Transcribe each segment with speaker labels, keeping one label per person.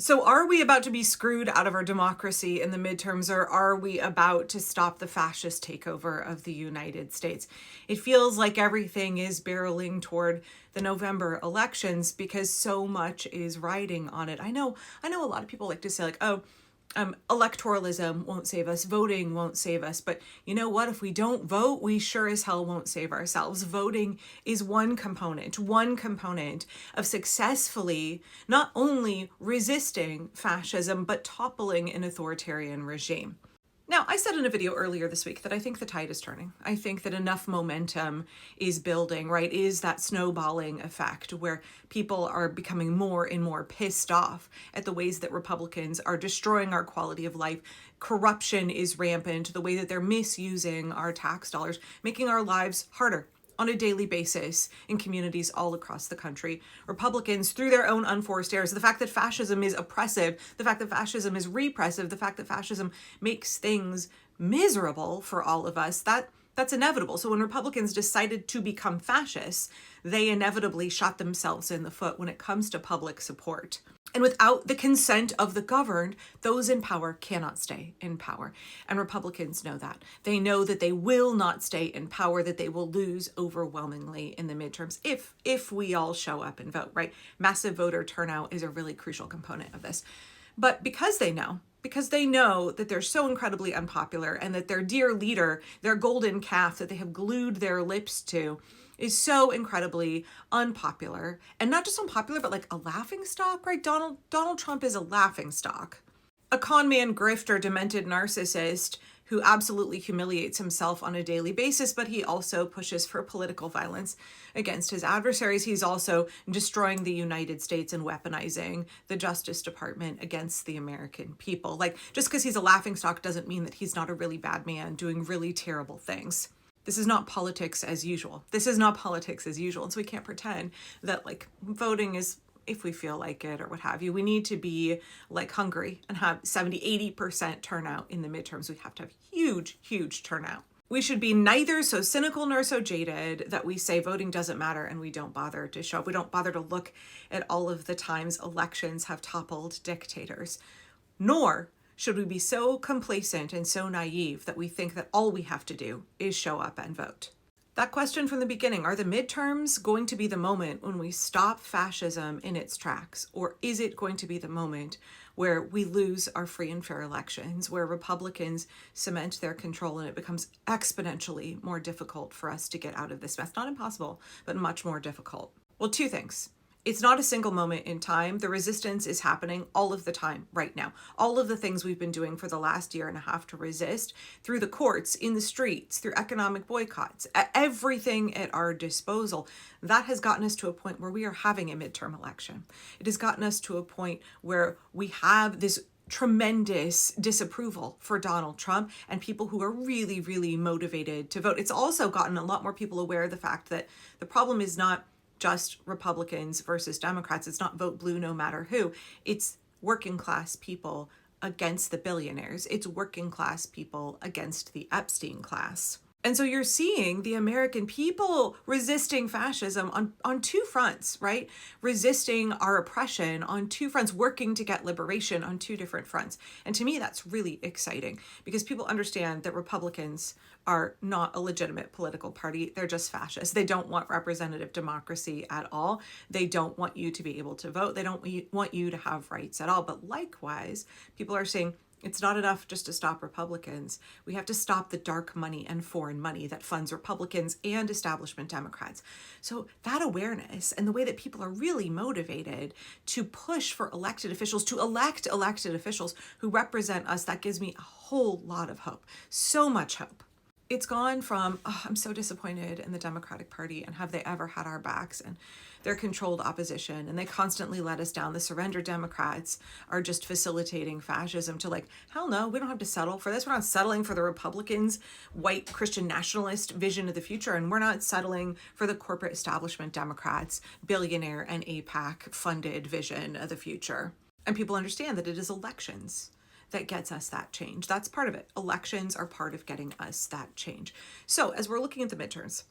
Speaker 1: So are we about to be screwed out of our democracy in the midterms, or are we about to stop the fascist takeover of the United States? It feels like everything is barreling toward the November elections because so much is riding on it. I know a lot of people like to say like, oh, electoralism won't save us, voting won't save us, but you know what? If we don't vote, we sure as hell won't save ourselves. Voting is one component of successfully not only resisting fascism, but toppling an authoritarian regime. Now, I said in a video earlier this week that I think the tide is turning. I think that enough momentum is building, right? Is that snowballing effect where people are becoming more and more pissed off at the ways that Republicans are destroying our quality of life. Corruption is rampant, the way that they're misusing our tax dollars, making our lives harder on a daily basis in communities all across the country. Republicans, through their own unforced errors, the fact that fascism is oppressive, the fact that fascism is repressive, the fact that fascism makes things miserable for all of us, that's inevitable. So when Republicans decided to become fascists, they inevitably shot themselves in the foot when it comes to public support. And without the consent of the governed, those in power cannot stay in power. And Republicans know that. They know that they will not stay in power, that they will lose overwhelmingly in the midterms if we all show up and vote, right? Massive voter turnout is a really crucial component of this. But because they know that they're so incredibly unpopular and that their dear leader, their golden calf that they have glued their lips to, is so incredibly unpopular, and not just unpopular, but like a laughingstock, right? Donald Trump is a laughingstock, a con man, grifter, demented narcissist who absolutely humiliates himself on a daily basis, but he also pushes for political violence against his adversaries. He's also destroying the United States and weaponizing the Justice Department against the American people. Like, just because he's a laughingstock doesn't mean that he's not a really bad man doing really terrible things. This is not politics as usual. And so we can't pretend that like voting is if we feel like it or what have you. We need to be like Hungary and have 70-80% turnout in the midterms. We have to have huge turnout. We should be neither so cynical nor so jaded that we say voting doesn't matter and we don't bother to show up. We don't bother to look at all of the times elections have toppled dictators. Nor should we be so complacent and so naive that we think that all we have to do is show up and vote? That question from the beginning, are the midterms going to be the moment when we stop fascism in its tracks? Or is it going to be the moment where we lose our free and fair elections, where Republicans cement their control and it becomes exponentially more difficult for us to get out of this mess? Not impossible, but much more difficult. Well, two things. It's not a single moment in time. The resistance is happening all of the time right now. All of the things we've been doing for the last year and a half to resist, through the courts, in the streets, through economic boycotts, everything at our disposal, that has gotten us to a point where we are having a midterm election. It has gotten us to a point where we have this tremendous disapproval for Donald Trump and people who are really motivated to vote. It's also gotten a lot more people aware of the fact that the problem is not just Republicans versus Democrats. It's not vote blue no matter who. It's working class people against the billionaires. It's working class people against the Epstein class. And so you're seeing the American people resisting fascism on two fronts, right? Resisting our oppression on two fronts, working to get liberation on two different fronts. And to me, that's really exciting because people understand that Republicans are not a legitimate political party. They're just fascists. They don't want representative democracy at all. They don't want you to be able to vote. They don't want you to have rights at all. But likewise, people are saying, it's not enough just to stop Republicans. We have to stop the dark money and foreign money that funds Republicans and establishment Democrats. So that awareness and the way that people are really motivated to push for elected officials, to elect elected officials who represent us, that gives me a whole lot of hope. So much hope. It's gone from, I'm so disappointed in the Democratic Party and have they ever had our backs, and they're controlled opposition and they constantly let us down. The surrender Democrats are just facilitating fascism, to like, hell no, we don't have to settle for this. We're not settling for the Republicans' white Christian nationalist vision of the future, and we're not settling for the corporate establishment Democrats' billionaire and AIPAC funded vision of the future. And people understand that it is elections that gets us that change. That's part of it. Elections are part of getting us that change. So as we're looking at the midterms,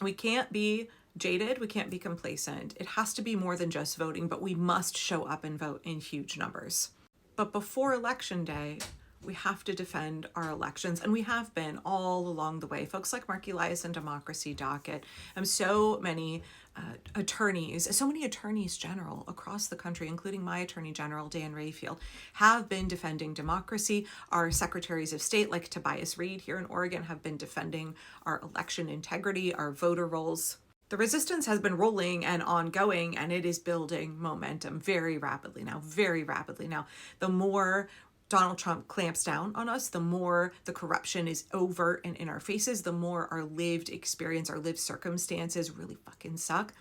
Speaker 1: we can't be jaded. We can't be complacent. It has to be more than just voting, but we must show up and vote in huge numbers. But before Election Day, we have to defend our elections, and we have been all along the way. Folks like Mark Elias and Democracy Docket, so many attorneys general across the country, including my Attorney General, Dan Rayfield, have been defending democracy. Our secretaries of state, like Tobias Reed here in Oregon, have been defending our election integrity, our voter rolls. The resistance has been rolling and ongoing, and it is building momentum very rapidly now. The more Donald Trump clamps down on us, the more the corruption is overt and in our faces, the more our lived experience, our lived circumstances really fucking suck,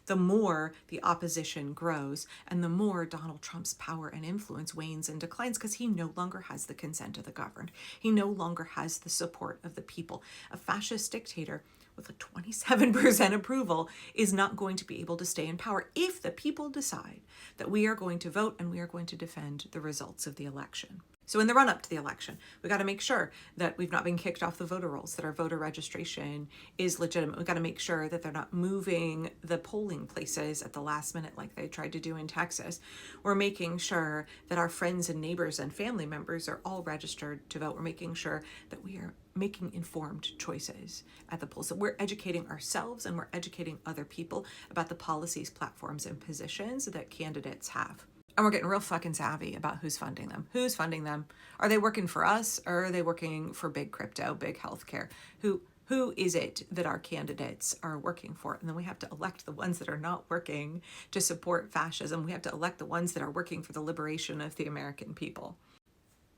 Speaker 1: the more the opposition grows, and the more Donald Trump's power and influence wanes and declines, because he no longer has the consent of the governed. He no longer has the support of the people. A fascist dictator with a 27% approval is not going to be able to stay in power if the people decide that we are going to vote and we are going to defend the results of the election. So in the run up to the election, we got to make sure that we've not been kicked off the voter rolls, that our voter registration is legitimate. We got to make sure that they're not moving the polling places at the last minute like they tried to do in Texas. We're making sure that our friends and neighbors and family members are all registered to vote. We're making sure that we are making informed choices at the polls, that we're educating ourselves and we're educating other people about the policies, platforms, and positions that candidates have. And we're getting real fucking savvy about who's funding them. Who's funding them? Are they working for us, or are they working for big crypto, big healthcare? Who is it that our candidates are working for? And then we have to elect the ones that are not working to support fascism. We have to elect the ones that are working for the liberation of the American people.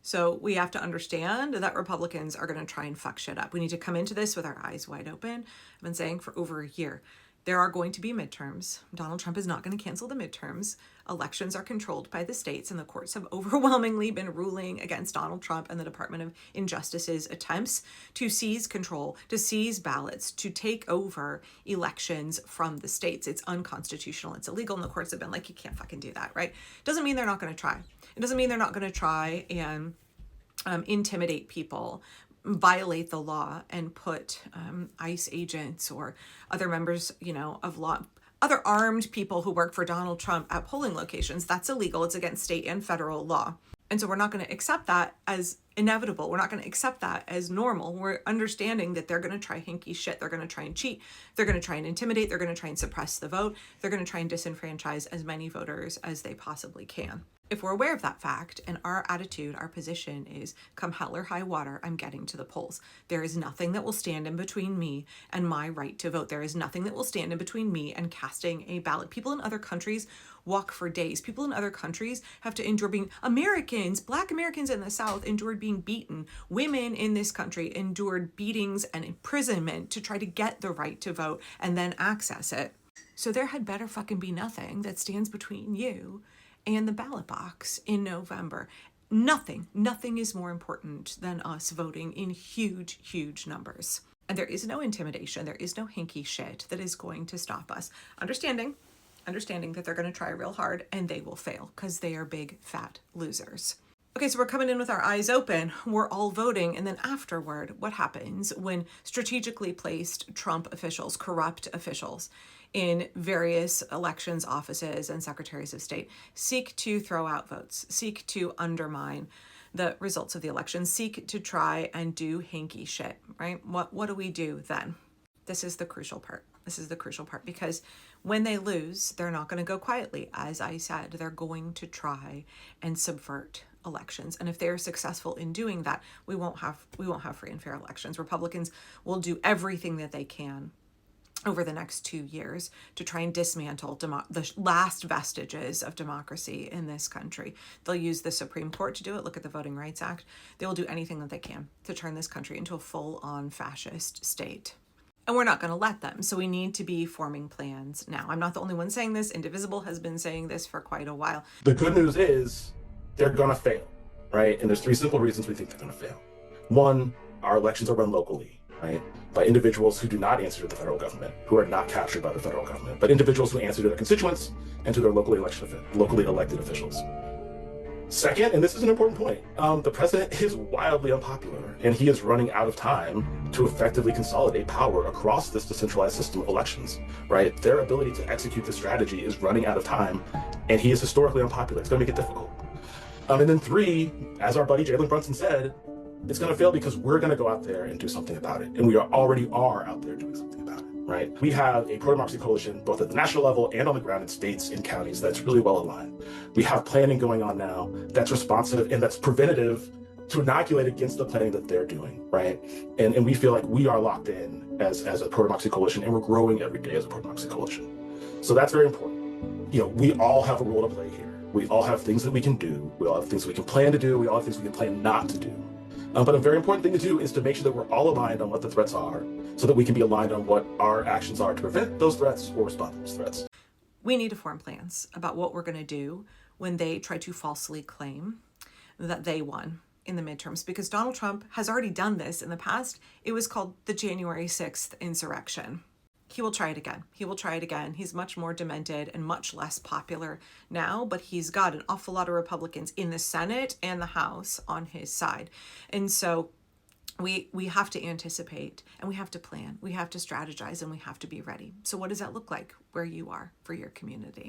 Speaker 1: So we have to understand that Republicans are going to try and fuck shit up. We need to come into this with our eyes wide open. I've been saying for over a year, there are going to be midterms. Donald Trump is not going to cancel the midterms. Elections are controlled by the states, and the courts have overwhelmingly been ruling against Donald Trump and the Department of Injustice's attempts to seize control, to seize ballots, to take over elections from the states. It's unconstitutional. It's illegal. And the courts have been like, you can't fucking do that, right? Doesn't mean they're not going to try. It doesn't mean they're not going to try and intimidate people, violate the law, and put ICE agents or other members, of law, other armed people who work for Donald Trump at polling locations. That's illegal. It's against state and federal law. And so we're not going to accept that as inevitable. We're not going to accept that as normal. We're understanding that they're going to try hinky shit. They're going to try and cheat. They're going to try and intimidate. They're going to try and suppress the vote. They're going to try and disenfranchise as many voters as they possibly can. If we're aware of that fact, and our attitude, our position is, come hell or high water, I'm getting to the polls. There is nothing that will stand in between me and my right to vote. There is nothing that will stand in between me and casting a ballot. People in other countries walk for days. People in other countries have to endure being Black Americans in the South endured being beaten. Women in this country endured beatings and imprisonment to try to get the right to vote and then access it. So there had better fucking be nothing that stands between you and the ballot box in November. Nothing is more important than us voting in huge, huge numbers. And there is no intimidation. There is no hinky shit that is going to stop us. Understanding that they're going to try real hard and they will fail because they are big, fat losers. Okay, so we're coming in with our eyes open. We're all voting. And then afterward, what happens when strategically placed Trump officials, corrupt officials in various elections offices and secretaries of state seek to throw out votes, seek to undermine the results of the election, seek to try and do hinky shit, right? What do we do then? This is the crucial part. Because when they lose, they're not going to go quietly. As I said, they're going to try and subvert elections. And if they're successful in doing that, we won't have free and fair elections. Republicans will do everything that they can over the next 2 years to try and dismantle the last vestiges of democracy in this country. They'll use the Supreme Court to do it. Look at the Voting Rights Act. They will do anything that they can to turn this country into a full-on fascist state. And we're not going to let them. So we need to be forming plans now. I'm not the only one saying this. Indivisible has been saying this for quite a while.
Speaker 2: The good news is they're going to fail, right? And there's 3 simple reasons we think they're going to fail. 1, our elections are run locally, right? By individuals who do not answer to the federal government, who are not captured by the federal government, but individuals who answer to their constituents and to their locally elected officials. Second, and this is an important point, the president is wildly unpopular, and he is running out of time to effectively consolidate power across this decentralized system of elections, right? Their ability to execute this strategy is running out of time, and he is historically unpopular. It's going to make it difficult. And then three, as our buddy Jalen Brunson said, it's going to fail because we're going to go out there and do something about it. And we already are out there doing something about it, right? We have a pro-democracy coalition, both at the national level and on the ground in states and counties, that's really well aligned. We have planning going on now that's responsive and that's preventative to inoculate against the planning that they're doing, right? And we feel like we are locked in as a pro-democracy coalition, and we're growing every day as a pro-democracy coalition. So that's very important. We all have a role to play here. We all have things that we can do. We all have things we can plan to do. We all have things we can plan not to do. But a very important thing to do is to make sure that we're all aligned on what the threats are so that we can be aligned on what our actions are to prevent those threats or respond to those threats.
Speaker 1: We need to form plans about what we're going to do when they try to falsely claim that they won in the midterms, because Donald Trump has already done this in the past. It was called the January 6th insurrection. He will try it again. He will try it again. He's much more demented and much less popular now, but he's got an awful lot of Republicans in the Senate and the House on his side. And so we have to anticipate, and we have to plan, we have to strategize, and we have to be ready. So what does that look like where you are for your community?